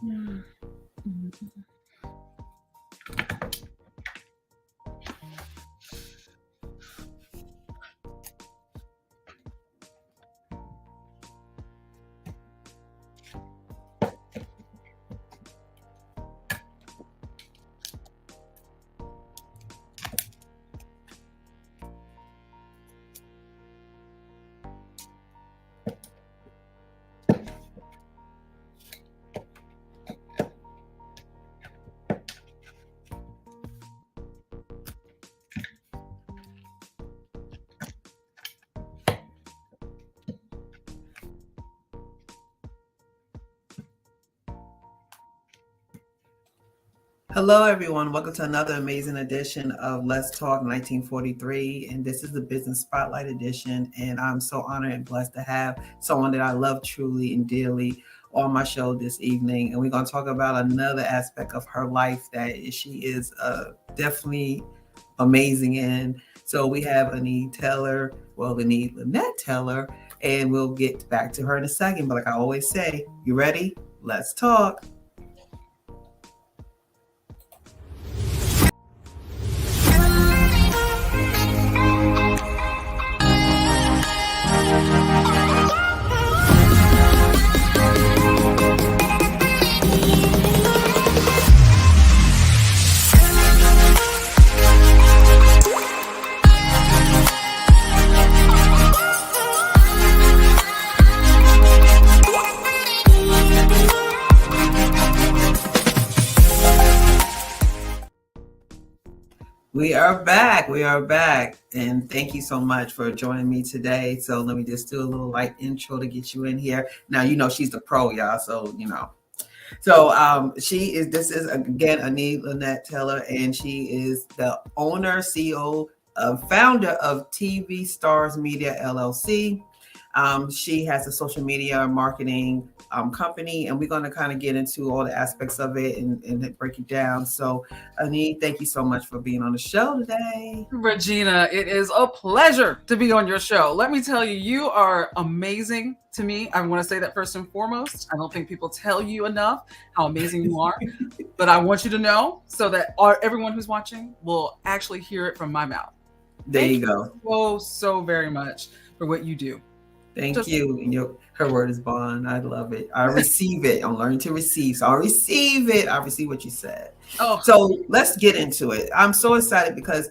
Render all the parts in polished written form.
Mm. Hello, everyone. Welcome to another amazing edition of Let's Talk 1943. And this is the Business Spotlight edition. And I'm so honored and blessed to have someone that I love truly and dearly on my show this evening. And we're going to talk about another aspect of her life that she is definitely amazing in. So we have Ainee Lynnette Taylor, and we'll get back to her in a second. But like I always say, you ready? Let's talk. We are back. We are back. And thank you so much for joining me today. So let me just do a little light intro to get you in here. Now, she's the pro, y'all. So, this is again, Ainee Lynnette Taylor, and she is the owner, CEO, founder of TV Stars Media, LLC. She has a social media marketing company, and we're going to kind of get into all the aspects of it and break it down. So, Ainee, thank you so much for being on the show today. Regina, it is a pleasure to be on your show. Let me tell you, you are amazing to me. I want to say that first and foremost. I don't think people tell you enough how amazing you are, but I want you to know so that everyone who's watching will actually hear it from my mouth. There you go. So very much for what you do. Thank you. And her word is bond. I love it. I receive it. I'm learning to receive. So I receive it. I receive what you said. Oh. So let's get into it. I'm so excited because,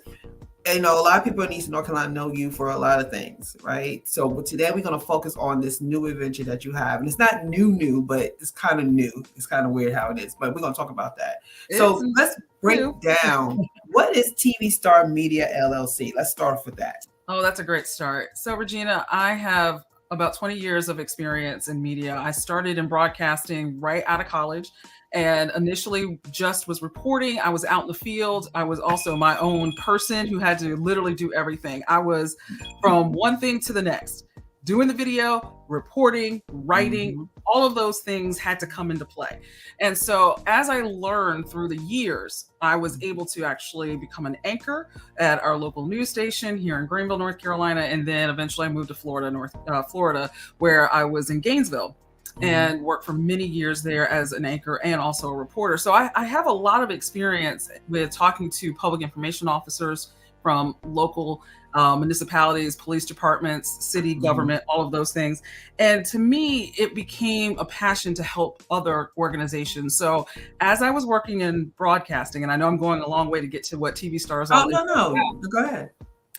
a lot of people in Eastern North Carolina know you for a lot of things, right? So today we're going to focus on this new adventure that you have. And it's not new, but it's kind of new. It's kind of weird how it is, but we're going to talk about that. So let's break down what is TV Star Media LLC. Let's start off with that. Oh, that's a great start. So, Regina, I have about 20 years of experience in media. I started in broadcasting right out of college and initially just was reporting. I was out in the field. I was also my own person who had to literally do everything. I was from one thing to the next, doing the video, reporting, writing, all of those things had to come into play. And so as I learned through the years, I was able to actually become an anchor at our local news station here in Greenville, North Carolina. And then eventually I moved to Florida, where I was in Gainesville and worked for many years there as an anchor and also a reporter. So I have a lot of experience with talking to public information officers from local municipalities, police departments, city government, all of those things. And to me, it became a passion to help other organizations. So as I was working in broadcasting, and I know I'm going a long way to get to what TV Stars are. No, go ahead.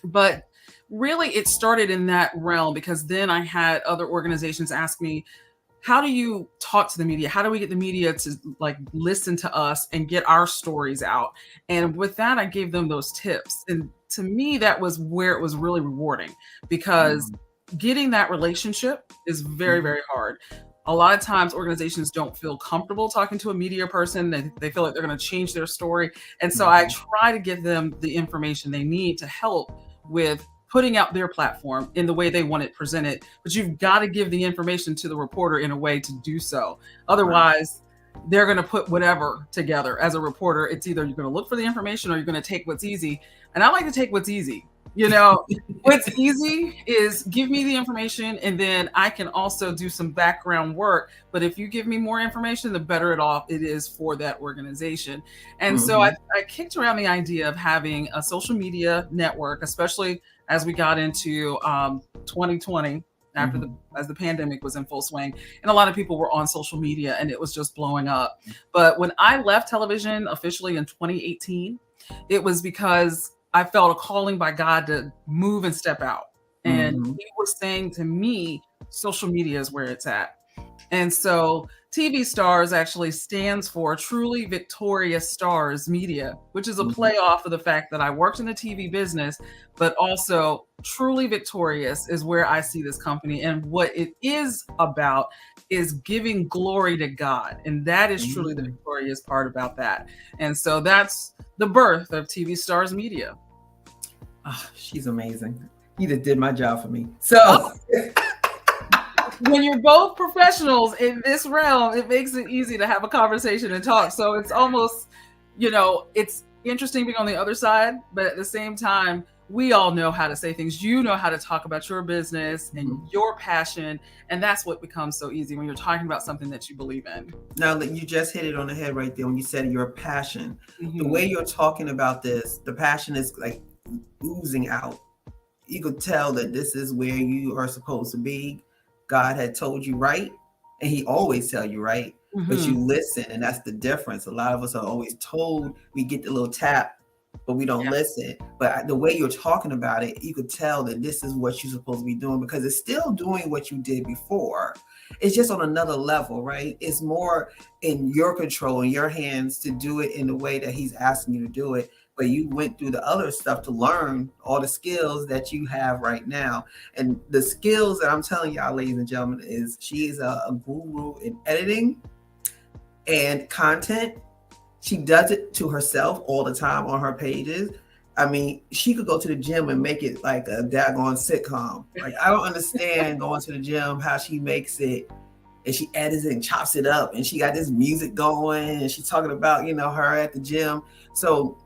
But really, it started in that realm because then I had other organizations ask me, how do you talk to the media? How do we get the media to listen to us and get our stories out? And with that, I gave them those tips. And to me, that was where it was really rewarding because getting that relationship is very, very hard. A lot of times organizations don't feel comfortable talking to a media person. They feel like they're going to change their story. And so I try to give them the information they need to help with putting out their platform in the way they want it presented. But you've got to give the information to the reporter in a way to do so. Otherwise, they're going to put whatever together as a reporter. It's either you're going to look for the information or you're going to take what's easy. And I like to take what's easy. You know, what's easy is give me the information and then I can also do some background work. But if you give me more information, the better it is for that organization. And so Mhm. I kicked around the idea of having a social media network, especially as we got into 2020 after Mhm. as the pandemic was in full swing, and a lot of people were on social media and it was just blowing up. But when I left television officially in 2018, it was because I felt a calling by God to move and step out. And Mhm. he was saying to me, social media is where it's at. And so TV Stars actually stands for Truly Victorious Stars Media, which is a Mhm. play off of the fact that I worked in the TV business, but also Truly Victorious is where I see this company. And what it is about is giving glory to God. And that is truly the Mhm. victorious part about that. And so that's the birth of TV Stars Media. She's amazing. You just did my job for me. So When you're both professionals in this realm, it makes it easy to have a conversation and talk. So it's almost, it's interesting being on the other side, but at the same time, we all know how to say things. You know how to talk about your business and your passion. And that's what becomes so easy when you're talking about something that you believe in. now that you just hit it on the head right there when you said your passion, the Mm-hmm. way you're talking about this, the passion is like oozing out. You could tell that this is where you are supposed to be. God had told you right, and he always tell you right, but Mm-hmm. you listen, and that's the difference. A lot of us are always told, we get the little tap, but we don't Yeah. listen. But the way you're talking about it, you could tell that this is what you're supposed to be doing, because it's still doing what you did before. It's just on another level, right? It's more in your control, in your hands, to do it in the way that he's asking you to do it. But you went through the other stuff to learn all the skills that you have right now. And the skills that I'm telling y'all, ladies and gentlemen, is she's a guru in editing and content. She does it to herself all the time on her pages. I mean, she could go to the gym and make it like a daggone sitcom. Like, I don't understand going to the gym, how she makes it, and she edits it and chops it up, and she got this music going, and she's talking about, her at the gym. So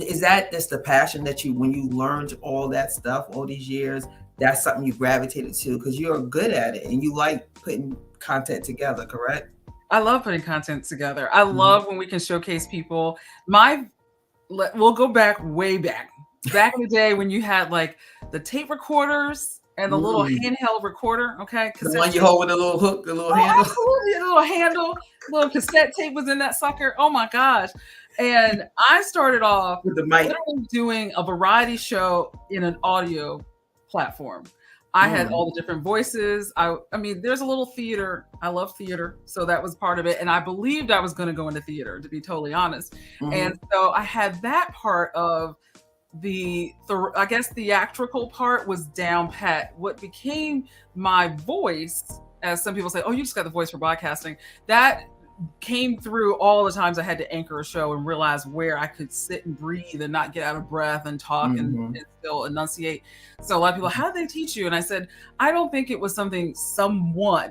is that just the passion that you, when you learned all that stuff all these years, that's something you gravitated to because you're good at it and you like putting content together, correct? I love putting content together. I Mhm. love when we can showcase people. We'll go way back in the day when you had like the tape recorders and the little Mm. handheld recorder, okay, The cassette one you tape. hold with a little hook, the little Oh, handle. absolutely, a little handle, little cassette tape was in that sucker. Oh my gosh. And I started off With the mic. literally doing a variety show in an audio platform. I had Mm. all the different voices. I mean, there's a little theater. I love theater, so that was part of it. And I believed I was going to go into theater, to be totally honest. And Mhm. so I had that part of I guess theatrical part was down pat. What became my voice, as some people say, oh, you just got the voice for broadcasting, that came through all the times I had to anchor a show and realize where I could sit and breathe and not get out of breath and talk Mhm. and still enunciate. So a lot of people, how did they teach you? And I said, I don't think it was something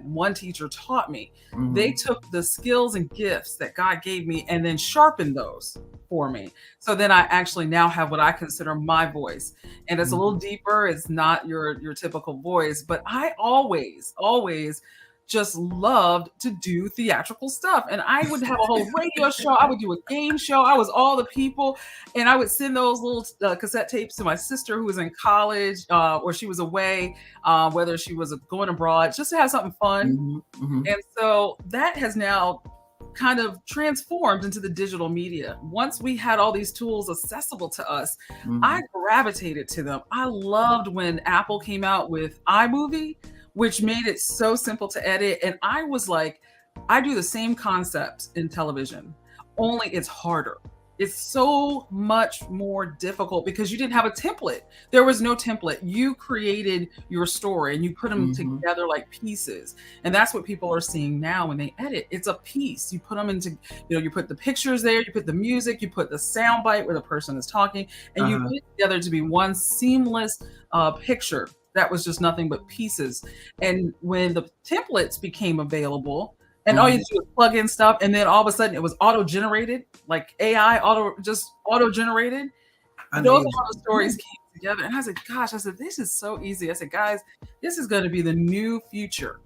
one teacher taught me. They Mhm. took the skills and gifts that God gave me and then sharpened those for me. So then I actually now have what I consider my voice. And it's a little Mhm. deeper. It's not your typical voice, but I always just loved to do theatrical stuff. And I would have a whole radio show. I would do a game show. I was all the people. And I would send those little cassette tapes to my sister who was in college or she was away, whether she was going abroad, just to have something fun. Mhm. Mhm. And so that has now kind of transformed into the digital media. Once we had all these tools accessible to us, I Mhm. gravitated to them. I loved when Apple came out with iMovie, which made it so simple to edit. And I was like, I do the same concept in television, only it's harder. It's so much more difficult because you didn't have a template. There was no template. You created your story and you put them Mhm. together like pieces. And that's what people are seeing now when they edit. It's a piece. You put them into, you put the pictures there, you put the music, you put the sound bite where the person is talking, and you Uh-huh. put it together to be one seamless picture that was just nothing but pieces. And when the templates became available, and all you Mhm. do is plug in stuff, and then all of a sudden it was auto generated, like AI auto generated. I know Those you. are how the stories came together. And I said, gosh, I said, this is so easy. I said, guys, this is going to be the new future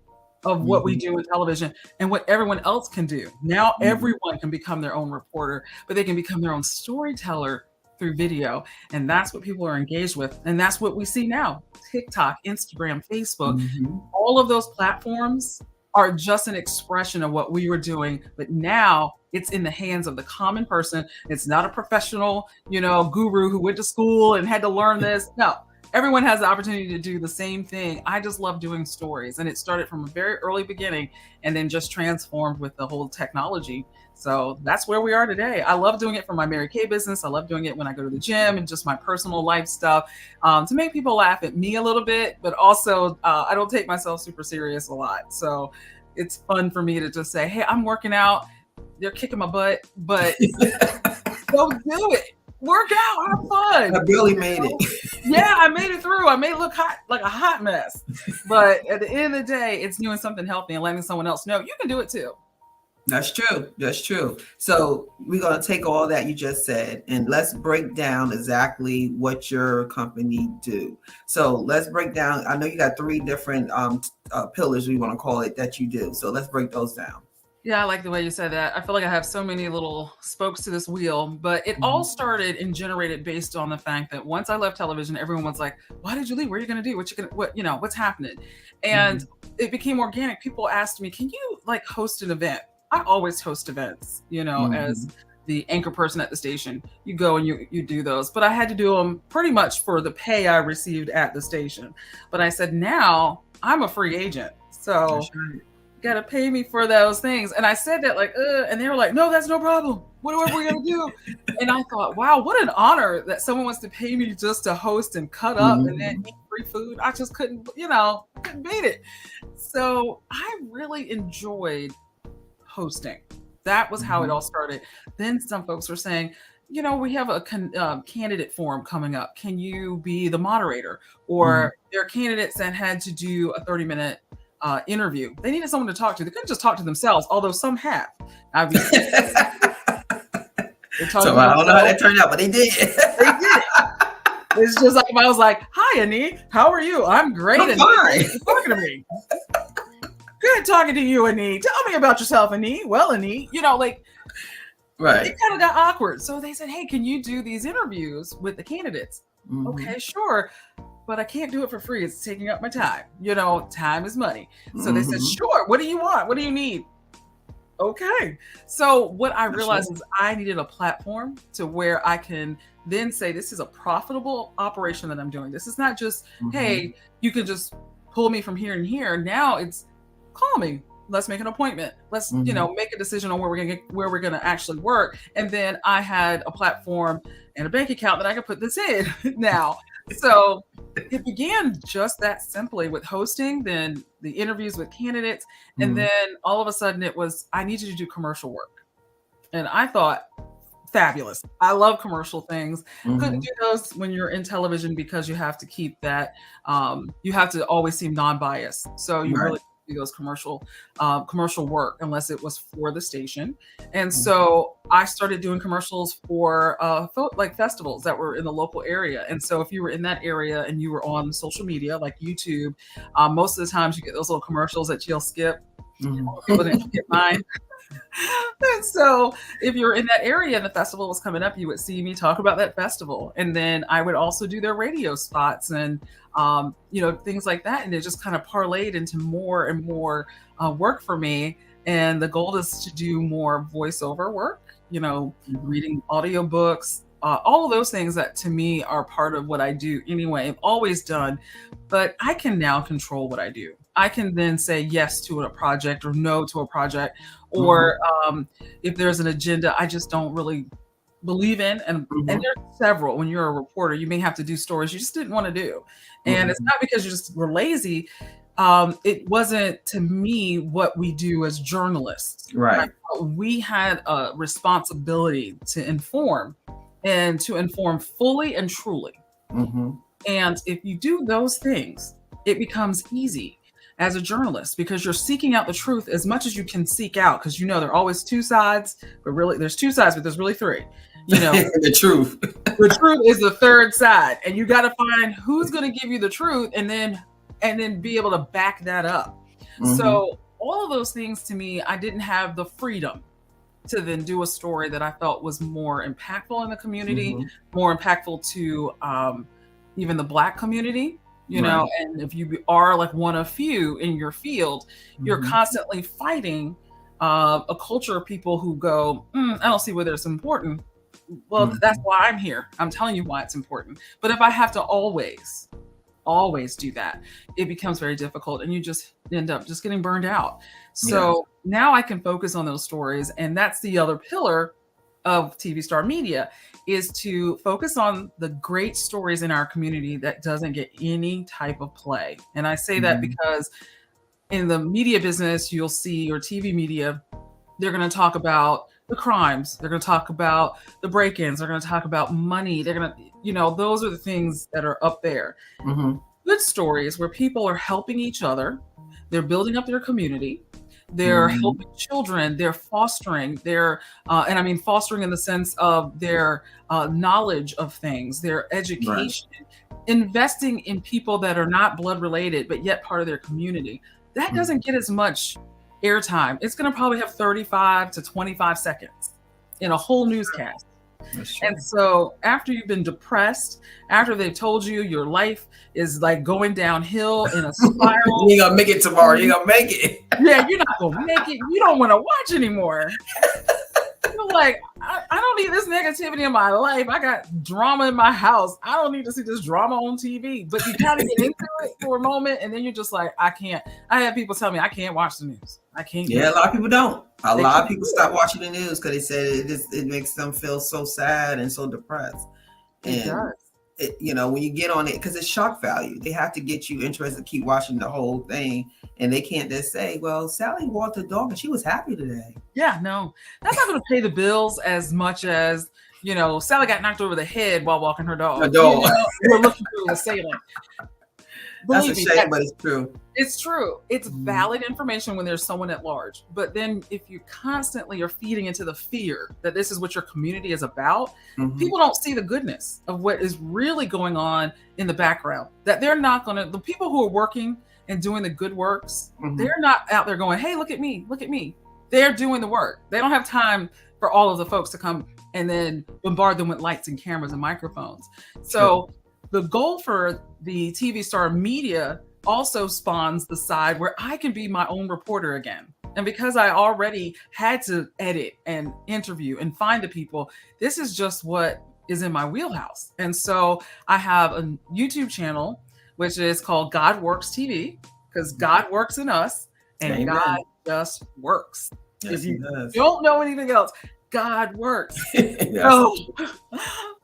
of what we Mhm. do in television and what everyone else can do. Now Mhm. everyone can become their own reporter, but they can become their own storyteller through video. And that's what people are engaged with. And that's what we see now. TikTok, Instagram, Facebook, Mhm. all of those platforms are just an expression of what we were doing, but now it's in the hands of the common person. It's not a professional, guru who went to school and had to learn this. No, everyone has the opportunity to do the same thing. I just love doing stories, and it started from a very early beginning and then just transformed with the whole technology. So that's where we are today. I love doing it for my Mary Kay business. I love doing it when I go to the gym and just my personal life stuff, to make people laugh at me a little bit, but also I don't take myself super serious a lot. So it's fun for me to just say, hey, I'm working out. They're kicking my butt, but go do it. Work out, have fun. I barely made it. Yeah, I made it through. I may look hot, like a hot mess, but at the end of the day, it's doing something healthy and letting someone else know you can do it too. That's true. That's true. So we're going to take all that you just said and let's break down exactly what your company do. So let's break down. I know you got 3 different pillars, we want to call it, that you do. So let's break those down. Yeah, I like the way you said that. I feel like I have so many little spokes to this wheel, but it all started and generated based on the fact that once I left television, everyone was like, "Why did you leave? What are you going to do? What's happening?" And it became organic. People asked me, "Can you like host an event?" I always host events, as the anchor person at the station. You go and you do those, but I had to do them pretty much for the pay I received at the station. But I said, now I'm a free agent, so That's right. gotta pay me for those things. And I said that like, and they were like, no, that's no problem. What are we gonna do? And I thought, wow, what an honor that someone wants to pay me just to host and cut up and then eat free food. I just couldn't beat it. So I really enjoyed hosting. That was how it all started. Then some folks were saying, we have a candidate forum coming up. Can you be the moderator? Or there are candidates that had to do a 30-minute interview. They needed someone to talk to. They couldn't just talk to themselves, although some have. Obviously. So I don't know how that turned out, but they did. They did. It's just like I was like, "Hi, Ainee. How are you? I'm great." I'm fine. Thanks for talking to me. Good talking to you, Ainee. Tell me about yourself, Ainee. Well, Ainee, right. It kind of got awkward. So they said, "Hey, can you do these interviews with the candidates?" Okay, sure. But I can't do it for free. It's taking up my time. Time is money. So they said, sure. What do you want? What do you need? Okay. So what I realized is I needed a platform to where I can then say, this is a profitable operation that I'm doing. This is not just, hey, you can just pull me from here and here. Now it's call me. Let's make an appointment. Let's, make a decision on where we're gonna actually work. And then I had a platform and a bank account that I could put this in now. So it began just that simply with hosting, then the interviews with candidates. And then all of a sudden it was, I need you to do commercial work. And I thought, fabulous. I love commercial things. Couldn't do those when you're in television because you have to keep that, you have to always seem non-biased. So you really do those commercial work unless it was for the station. And so I started doing commercials for like festivals that were in the local area. And so if you were in that area and you were on social media like YouTube, most of the times you get those little commercials that you'll skip. People didn't skip mine. And so if you're in that area and the festival was coming up, you would see me talk about that festival. And then I would also do their radio spots and, things like that. And it just kind of parlayed into more and more work for me. And the goal is to do more voiceover work, reading audiobooks, all of those things that to me are part of what I do anyway, I've always done, but I can now control what I do. I can then say yes to a project or no to a project, or if there's an agenda I just don't really believe in. And there's several. When you're a reporter, you may have to do stories you just didn't want to do. And it's not because you just were lazy. It wasn't, to me, what we do as journalists. Right. We had a responsibility to inform and to inform fully and truly. And if you do those things, it becomes easy as a journalist because you're seeking out the truth as much as you can seek out, because there are always two sides, but really there's two sides, but there's really three. The truth. The truth is the third side, and you got to find who's going to give you the truth, and then be able to back that up. So all of those things, to me, I didn't have the freedom to then do a story that I felt was more impactful in the community, more impactful to even the Black community, you know. And if you are like one of few in your field, you're constantly fighting a culture of people who go, I don't see whether it's important. Well, that's why I'm here. I'm telling you why it's important. But if I have to always do that, it becomes very difficult, and you just end up just getting burned out. So now I can focus on those stories. And that's the other pillar of TV Star Media, is to focus on the great stories in our community that doesn't get any type of play. And I say that because in the media business, you'll see, or TV media, they're going to talk about the crimes. They're going to talk about the break-ins. They're going to talk about money. They're going to, you know, those are the things that are up there. Good stories where people are helping each other. They're building up their community. They're helping children. They're fostering their, and I mean fostering in the sense of their knowledge of things, their education, investing in people that are not blood related, but yet part of their community. That doesn't get as much airtime. It's going to probably have 35 to 25 seconds in a whole newscast. And so after you've been depressed, after they've told you your life is like going downhill in a spiral, you're gonna make it tomorrow. You're gonna make it. Yeah, you're not gonna make it. You don't want to watch anymore. You're like, I don't need this negativity in my life. I got drama in my house. I don't need to see this drama on TV. But you kind of get into it for a moment, and then you're just like, I can't. I have people tell me I can't watch the news. I can't. Yeah, a lot of people don't. A lot of people stop watching the news because they said it makes them feel so sad and so depressed. It does. You know, when you get on it, because it's shock value, they have to get you interested to keep watching the whole thing, and they can't just say, well, Sally walked the dog and she was happy today. Yeah, no, that's not going to pay the bills as much as, you know, Sally got knocked over the head while walking her dog. You're looking through the ceiling. That's a shame, but it's true. It's true. It's valid information when there's someone at large. But then if you constantly are feeding into the fear that this is what your community is about, people don't see the goodness of what is really going on in the background. That they're not going to, the people who are working and doing the good works, they're not out there going, hey, look at me, look at me. They're doing the work. They don't have time for all of the folks to come and then bombard them with lights and cameras and microphones. So the goal for the TV Star Media also spawns the side where I can be my own reporter again. And because I already had to edit and interview and find the people, this is just what is in my wheelhouse. And so I have a YouTube channel, which is called God Works TV, because God works in us and Amen. God just works. Yes, if you don't know anything else, God works. Yes. So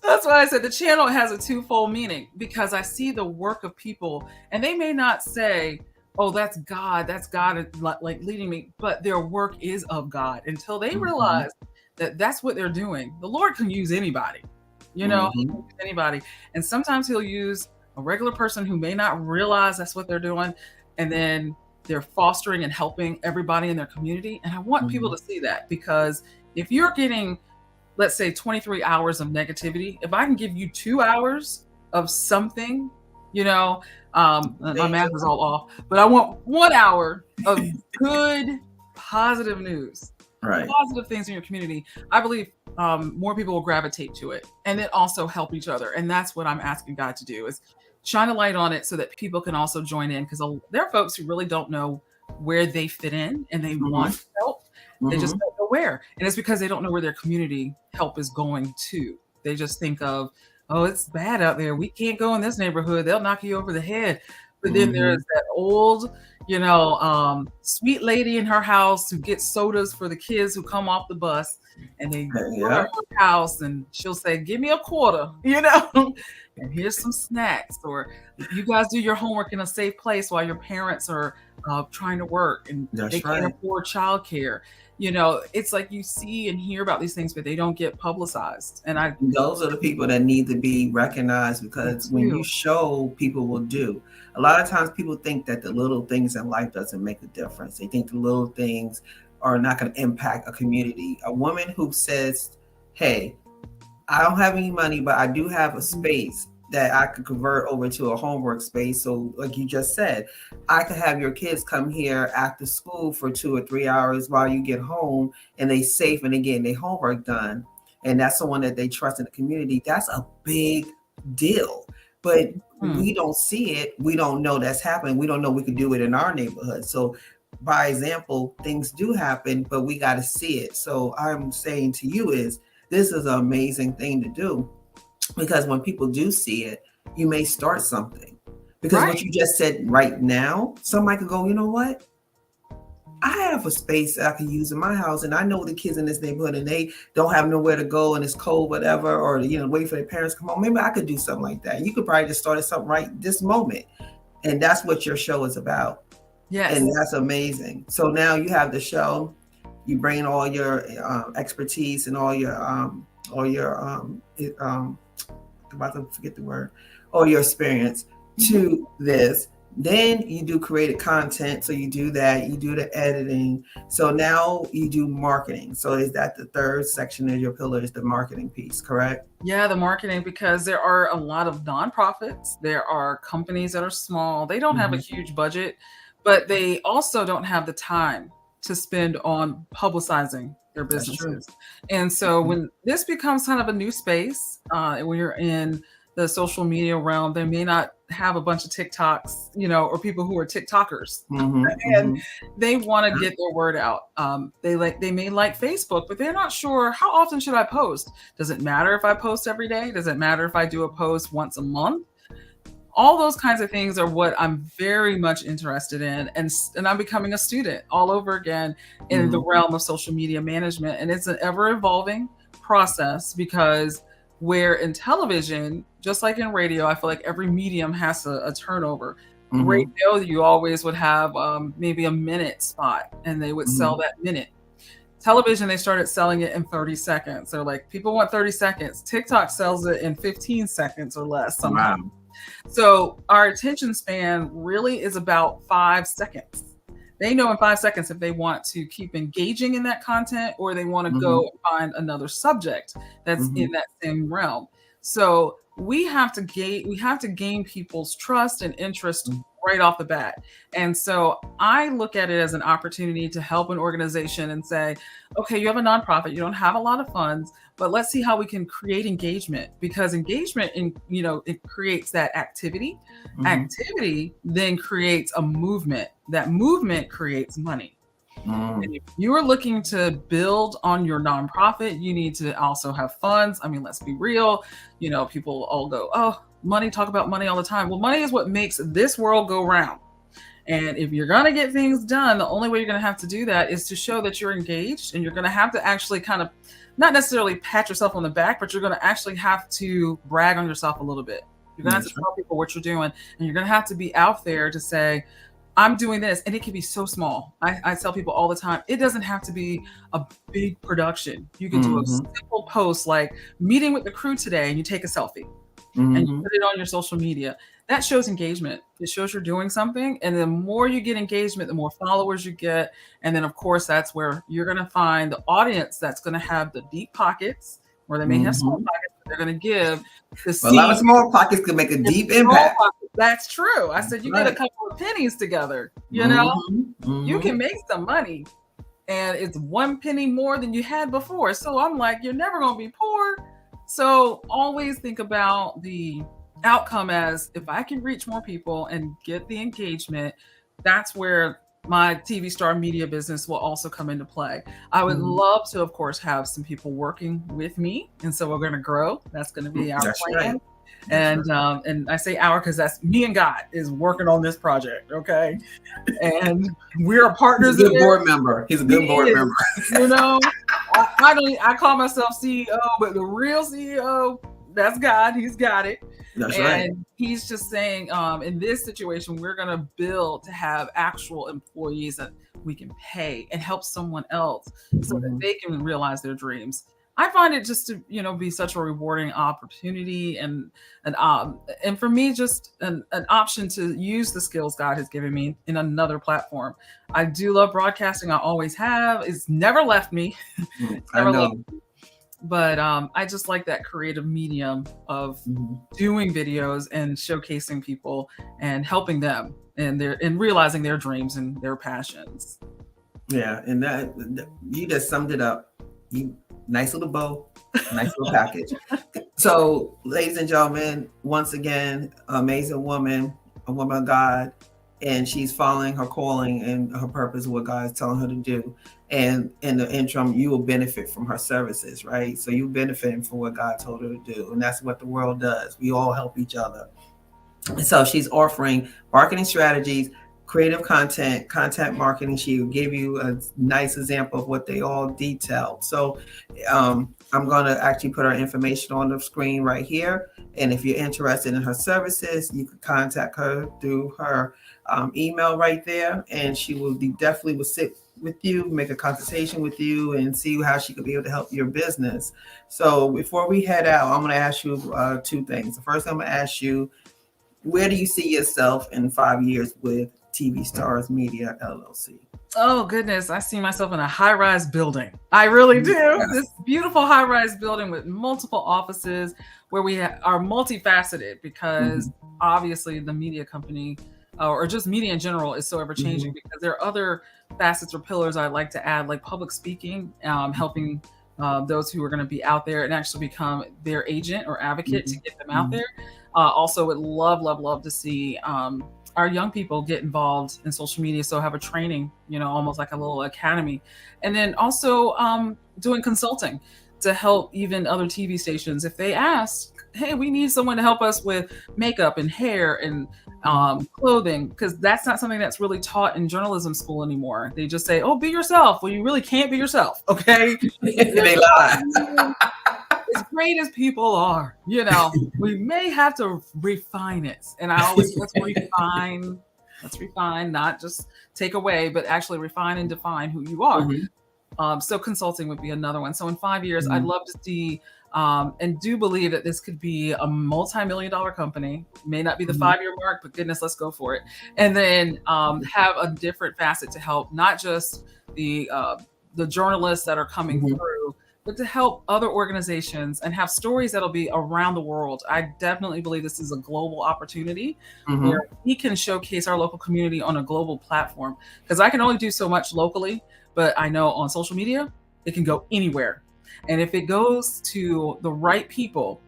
that's why I said the channel has a twofold meaning, because I see the work of people and they may not say, oh, that's God like leading me, but their work is of God until they realize that that's what they're doing. The Lord can use anybody, you know, he can use anybody. And sometimes he'll use a regular person who may not realize that's what they're doing. And then they're fostering and helping everybody in their community. And I want people to see that, because if you're getting, let's say 23 hours of negativity, if I can give you 2 hours of something, you know, my math is all off, but I want 1 hour of good, positive news, positive things in your community. I believe more people will gravitate to it, and then also help each other. And that's what I'm asking God to do, is shine a light on it so that people can also join in, because there are folks who really don't know where they fit in and they want help. They just don't know where. And it's because they don't know where their community help is going to. They just think of, oh, it's bad out there. We can't go in this neighborhood. They'll knock you over the head. But then there's that old, you know, sweet lady in her house who gets sodas for the kids who come off the bus, and they go to her house and she'll say, give me a quarter, you know, and here's some snacks. Or you guys do your homework in a safe place while your parents are trying to work and they can't afford childcare. You know, it's like you see and hear about these things, but they don't get publicized. And those are the people that need to be recognized, because when you show, people will do. A lot of times people think that the little things in life doesn't make a difference. They think the little things are not going to impact a community. A woman who says, hey, I don't have any money, but I do have a space that I could convert over to a homework space. So like you just said, I could have your kids come here after school for 2 or 3 hours while you get home, and they safe and they getting their homework done. And that's someone that they trust in the community. That's a big deal. But we don't see it. We don't know that's happening. We don't know we could do it in our neighborhood. So by example, things do happen, but we got to see it. So I'm saying to you is, this is an amazing thing to do, because when people do see it, you may start something. Because what you just said right now, somebody could go, you know what? I have a space that I can use in my house, and I know the kids in this neighborhood and they don't have nowhere to go and it's cold, whatever, or wait for their parents to come home. Maybe I could do something like that. You could probably just start something right this moment. And that's what your show is about. Yes. And that's amazing. So now you have the show, you bring all your expertise and all your I'm about to forget the word, all your experience to this. Then you do creative content. So you do that, you do the editing. So now you do marketing. So is that the third section of your pillar, is the marketing piece, correct? Yeah, the marketing, because there are a lot of nonprofits. There are companies that are small. They don't have a huge budget, but they also don't have the time to spend on publicizing their businesses. And so when this becomes kind of a new space, when you're in the social media realm, they may not have a bunch of TikToks, or people who are TikTokers, and they want to get their word out. They may like Facebook, but they're not sure, how often should I post? Does it matter if I post every day? Does it matter if I do a post once a month? All those kinds of things are what I'm very much interested in. And I'm becoming a student all over again in the realm of social media management. And it's an ever evolving process, because where in television, just like in radio, I feel like every medium has a turnover. Radio, you always would have maybe a minute spot, and they would sell that minute. Television, they started selling it in 30 seconds. They're like, people want 30 seconds. TikTok sells it in 15 seconds or less sometimes. Wow. So our attention span really is about 5 seconds. They know in 5 seconds if they want to keep engaging in that content, or they want to go and find another subject that's in that same realm. So we have to gain people's trust and interest right off the bat. And so I look at it as an opportunity to help an organization and say, okay, you have a nonprofit, you don't have a lot of funds, but let's see how we can create engagement, because engagement it creates that activity. Activity then creates a movement. That movement creates money. And if you are looking to build on your nonprofit, you need to also have funds. I mean, let's be real. People all go, oh, money, talk about money all the time. Well, money is what makes this world go round. And if you're going to get things done, the only way you're going to have to do that is to show that you're engaged, and you're going to have to actually kind of not necessarily pat yourself on the back, but you're going to actually have to brag on yourself a little bit. You're going to have to tell people what you're doing, and you're going to have to be out there to say, I'm doing this. And it can be so small. I tell people all the time, it doesn't have to be a big production. You can do a simple post like meeting with the crew today, and you take a selfie and you put it on your social media. That shows engagement. It shows you're doing something. And the more you get engagement, the more followers you get. And then, of course, that's where you're going to find the audience that's going to have the deep pockets, or they may have small pockets, but they're going to give a lot of small pockets can make a deep impact. That's true. I said, you get a couple of pennies together, you can make some money, and it's 1 penny more than you had before. So I'm like, you're never going to be poor. So always think about the outcome as, if I can reach more people and get the engagement, that's where my TV Star Media business will also come into play. I would love to, of course, have some people working with me. And so we're going to grow. That's going to be our plan. Right. And I say our because that's me and God is working on this project, okay? And we're partners. He's a good board member. He's a good board member. I call myself CEO, but the real CEO, that's God. He's got it. That's right. And he's just saying, in this situation, we're going to build to have actual employees that we can pay and help someone else so that they can realize their dreams. I find it just to, be such a rewarding opportunity, and for me, just an option to use the skills God has given me in another platform. I do love broadcasting. I always have. It's never left me. I know. but I just like that creative medium of doing videos and showcasing people and helping them and realizing their dreams and their passions. Yeah, and that you just summed it up. You nice little bow, nice little package. So, ladies and gentlemen, once again, amazing woman, a woman of God, and she's following her calling and her purpose, what God is telling her to do. And in the interim, you will benefit from her services, right? So you're benefiting from what God told her to do, and that's what the world does. We all help each other. And so she's offering marketing strategies, creative content marketing. She will give you a nice example of what they all detailed. So I'm going to actually put her information on the screen right here. And if you're interested in her services, you can contact her through her email right there. And she will definitely will sit with you, make a consultation with you, and see how she could be able to help your business. So before we head out, I'm going to ask you two things. The first, I'm going to ask you, where do you see yourself in 5 years with TV Stars Media LLC? Oh goodness, I see myself in a high-rise building. I really do. Yes. This beautiful high-rise building with multiple offices where we are multifaceted because obviously the media company or just media in general is so ever-changing because there are other facets or pillars I'd like to add, like public speaking, helping those who are going to be out there and actually become their agent or advocate to get them out there. Also would love to see our young people get involved in social media. So have a training, almost like a little academy. And then also doing consulting to help even other TV stations. If they ask, hey, we need someone to help us with makeup and hair and clothing, because that's not something that's really taught in journalism school anymore. They just say, oh, be yourself. Well, you really can't be yourself. Okay. They lie. As great as people are, we may have to refine it. And I always let's refine, not just take away, but actually refine and define who you are. So consulting would be another one. So in 5 years, I'd love to see and do believe that this could be a multi-million-dollar company. May not be the 5-year mark, but goodness, let's go for it. And then have a different facet to help not just the journalists that are coming through, but to help other organizations and have stories that'll be around the world. I definitely believe this is a global opportunity where we can showcase our local community on a global platform, because I can only do so much locally, but I know on social media, it can go anywhere. And if it goes to the right people,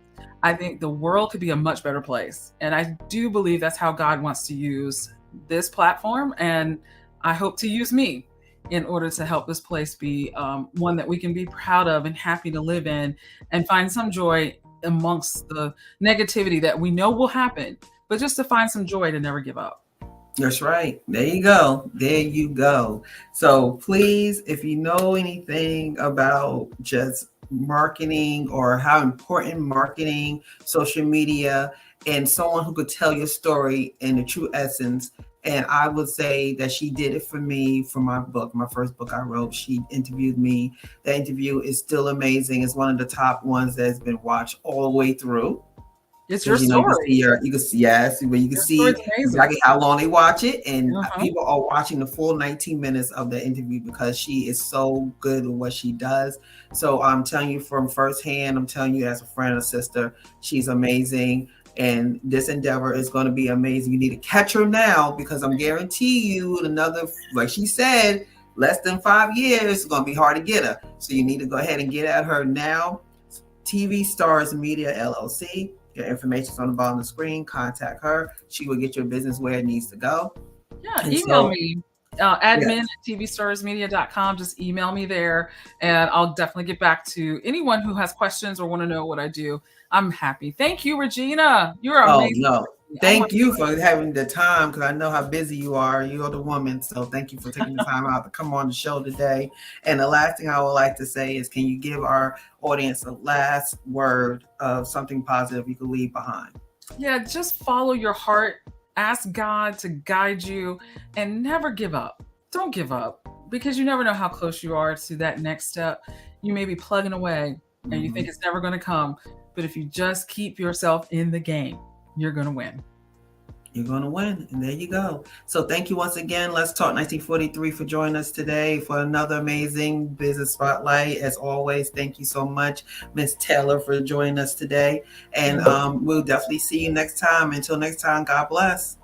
I think the world could be a much better place. And I do believe that's how God wants to use this platform. And I hope to use me in order to help this place be one that we can be proud of and happy to live in and find some joy amongst the negativity that we know will happen, but just to find some joy to never give up. That's right. There you go. There you go. So please, if you know anything about just marketing or how important marketing, social media, and someone who could tell your story in the true essence. And I would say that she did it for me for my book, my first book I wrote. She interviewed me. The interview is still amazing. It's one of the top ones that's been watched all the way through. It's your story. You can see exactly how long they watch it. And people are watching the full 19 minutes of the interview because she is so good at what she does. So I'm telling you from firsthand, I'm telling you as a friend or sister, she's amazing. And this endeavor is going to be amazing. You need to catch her now, because I'm guarantee you in another, like she said, less than 5 years, it's going to be hard to get her. So you need to go ahead and get at her now. TV Stars Media LLC. Your information's on the bottom of the screen. Contact her. She will get your business where it needs to go. Yeah, email me. Admin at tvstarsmedia.com. Just email me there, and I'll definitely get back to anyone who has questions or want to know what I do. I'm happy. Thank you, Regina. You're amazing. Oh, no. Thank you for having the time, because I know how busy you are. You're the woman. So thank you for taking the time out to come on the show today. And the last thing I would like to say is, can you give our audience a last word of something positive you can leave behind? Yeah, just follow your heart. Ask God to guide you and never give up. Don't give up, because you never know how close you are to that next step. You may be plugging away and you think it's never going to come. But if you just keep yourself in the game, you're going to win. you're going to win. And there you go. So thank you once again. Let's Talk 1943 for joining us today for another amazing business spotlight. As always, thank you so much, Miss Taylor, for joining us today. And we'll definitely see you next time. Until next time, God bless.